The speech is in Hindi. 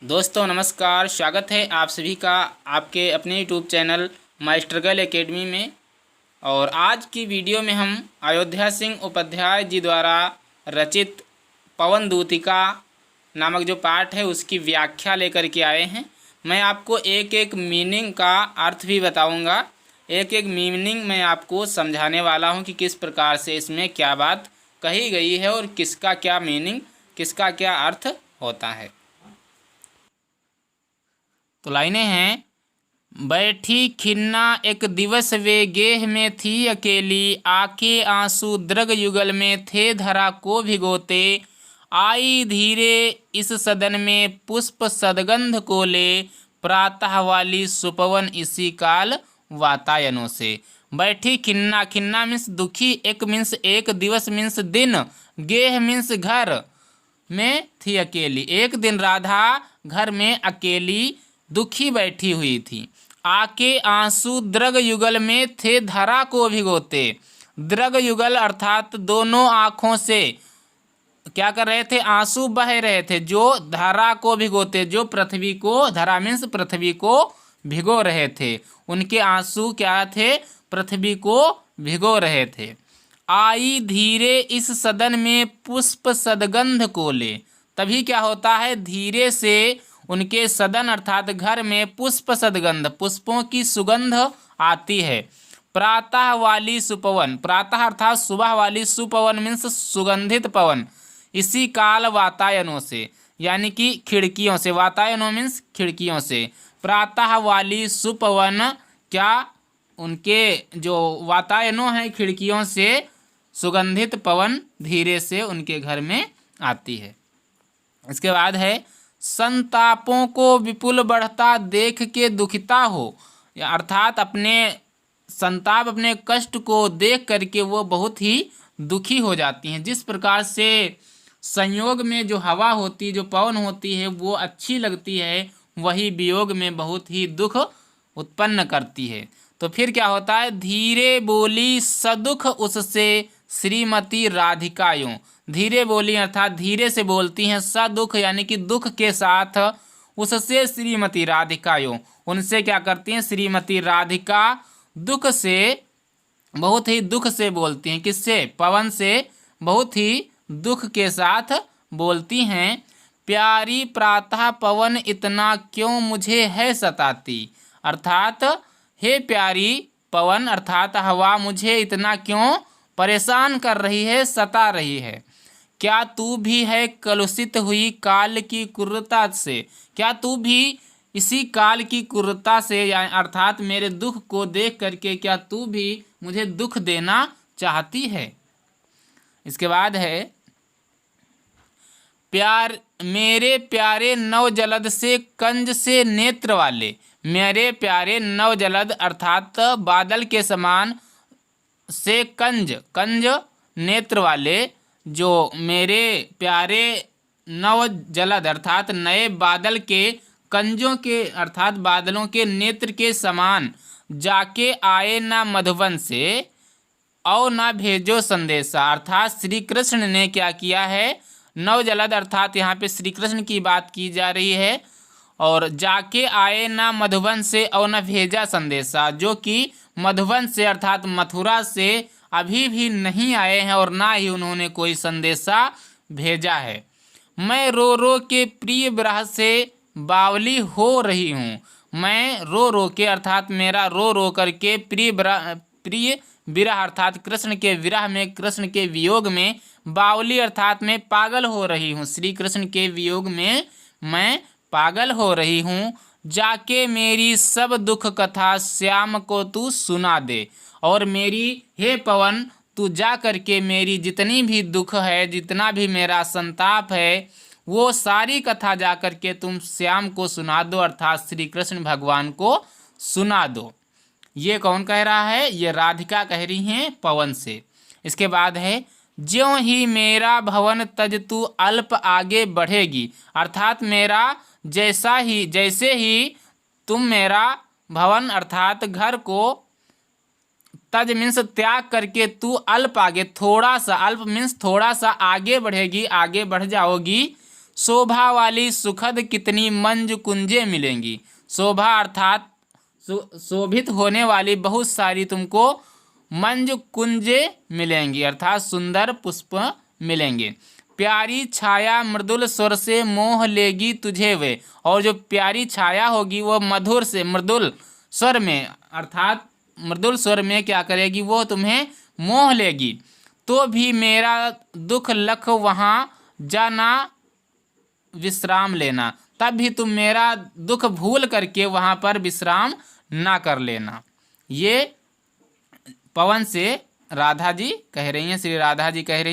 दोस्तों नमस्कार, स्वागत है आप सभी का आपके अपने YouTube channel my struggle academy में। और आज की वीडियो में हम अयोध्या सिंह उपाध्याय जी द्वारा रचित पवन दूतिका नामक जो पाठ है उसकी व्याख्या लेकर के आए हैं। मैं आपको एक एक मीनिंग का अर्थ भी बताऊंगा, एक एक मीनिंग मैं आपको समझाने वाला हूं कि किस प्रकार से इसमें क्या बात कही गई है और किसका क्या मीनिंग, किसका क्या अर्थ होता है। तो लाइनें हैं। बैठी खिन्ना एक दिवस वे गेह में थी अकेली, आके आंसू द्रग युगल में थे धरा को भिगोते। आई धीरे इस सदन में पुष्प सदगंध को ले, प्रातः वाली सुपवन इसी काल वातायनों से। बैठी खिन्ना, खिन्ना मीन्स दुखी, एक मीन्स एक, दिवस मीन्स दिन, गेह मीन्स घर में थी अकेली। एक दिन राधा घर में अकेली दुखी बैठी हुई थी। आके आंसू द्रग युगल में थे धरा को भिगोते। द्रग युगल अर्थात दोनों आँखों से क्या कर रहे थे, आंसू बह रहे थे, जो धरा को भिगोते, जो पृथ्वी को, धरा मीन्स पृथ्वी को भिगो रहे थे। उनके आंसू क्या थे, पृथ्वी को भिगो रहे थे। आई धीरे इस सदन में पुष्प सदगंध को ले। तभी क्या होता है, धीरे से उनके सदन अर्थात घर में पुष्प सदगंध, पुष्पों की सुगंध आती है। प्रातः वाली सुपवन, प्रातः अर्थात सुबह वाली, सुपवन मीन्स सुगंधित पवन, इसी काल वातायनों से, यानी कि खिड़कियों से, वातायनों मीन्स खिड़कियों से। प्रातः वाली सुपवन, क्या उनके जो वातायनों हैं खिड़कियों से सुगंधित पवन धीरे से उनके घर में आती है। इसके बाद है, संतापों को विपुल बढ़ता देख के दुखिता हो, अर्थात अपने संताप, अपने कष्ट को देख करके वो बहुत ही दुखी हो जाती हैं। जिस प्रकार से संयोग में जो हवा होती, जो पवन होती है वो अच्छी लगती है, वही वियोग में बहुत ही दुख उत्पन्न करती है। तो फिर क्या होता है, धीरे बोली सदुख उससे श्रीमती राधिकायों। धीरे बोली अर्थात धीरे से बोलती हैं, सदुख यानी कि दुख के साथ, उससे श्रीमती राधिकायों, उनसे क्या करती हैं, श्रीमती राधिका दुख से, बहुत ही दुख से बोलती हैं। किससे, पवन से बहुत ही दुख के साथ बोलती हैं। प्यारी प्रातः पवन इतना क्यों मुझे है सताती, अर्थात हे प्यारी पवन अर्थात हवा मुझे इतना क्यों परेशान कर रही है, सता रही है। क्या तू भी है कलुषित हुई काल की क्रूरता से, क्या तू भी इसी काल की क्रूरता से, या अर्थात मेरे दुख को देख करके क्या तू भी मुझे दुख देना चाहती है। इसके बाद है, प्यार मेरे प्यारे नव जलद से कंज से नेत्र वाले। मेरे प्यारे नव जलद अर्थात बादल के समान, से कंज, कंज नेत्र वाले, जो मेरे प्यारे नव जलद अर्थात नए बादल के, कंजों के अर्थात बादलों के नेत्र के समान, जाके आए ना मधुबन से और ना भेजो संदेशा। अर्थात श्री कृष्ण ने क्या किया है, नव जलद अर्थात यहाँ पे श्री कृष्ण की बात की जा रही है। और जाके आए ना मधुबन से और न भेजा संदेशा, जो कि मधुबन से अर्थात मथुरा से अभी भी नहीं आए हैं और ना ही उन्होंने कोई संदेशा भेजा है। मैं रो रो के प्रिय विरह से बावली हो रही हूँ। मैं रो रो के अर्थात मेरा रो रो करके प्रिय विरह अर्थात कृष्ण के विरह में, कृष्ण के वियोग में, बावली अर्थात मैं पागल हो रही हूँ, श्री कृष्ण के वियोग में मैं पागल हो रही हूँ। जाके मेरी सब दुख कथा श्याम को तू सुना दे, और मेरी हे पवन तू जा करके मेरी जितनी भी दुख है, जितना भी मेरा संताप है, वो सारी कथा जा करके तुम श्याम को सुना दो, अर्थात श्री कृष्ण भगवान को सुना दो। ये कौन कह रहा है, ये राधिका कह रही हैं पवन से। इसके बाद है, ज्यों ही मेरा भवन तज तू अल्प आगे बढ़ेगी, अर्थात मेरा जैसे ही तुम मेरा भवन अर्थात घर को, तज मीन्स त्याग करके, तू अल्प आगे, थोड़ा सा, अल्प मीन्स थोड़ा सा आगे बढ़ेगी, आगे बढ़ जाओगी, शोभा वाली सुखद कितनी मंज कुंजे मिलेंगी। शोभा अर्थात शोभित होने वाली बहुत सारी तुमको मंज कुंजे मिलेंगी, अर्थात सुंदर पुष्प मिलेंगे। प्यारी छाया मृदुल स्वर से मोह लेगी तुझे वे, और जो प्यारी छाया होगी वो मधुर से मृदुल स्वर में, अर्थात मृदुल स्वर में क्या करेगी, वो तुम्हें मोह लेगी। तो भी मेरा दुख लख वहाँ जाना विश्राम लेना, तब भी तुम मेरा दुख भूल करके वहाँ पर विश्राम ना कर लेना। ये पवन से राधा जी कह रही हैं, श्री राधा जी कह रही हैं।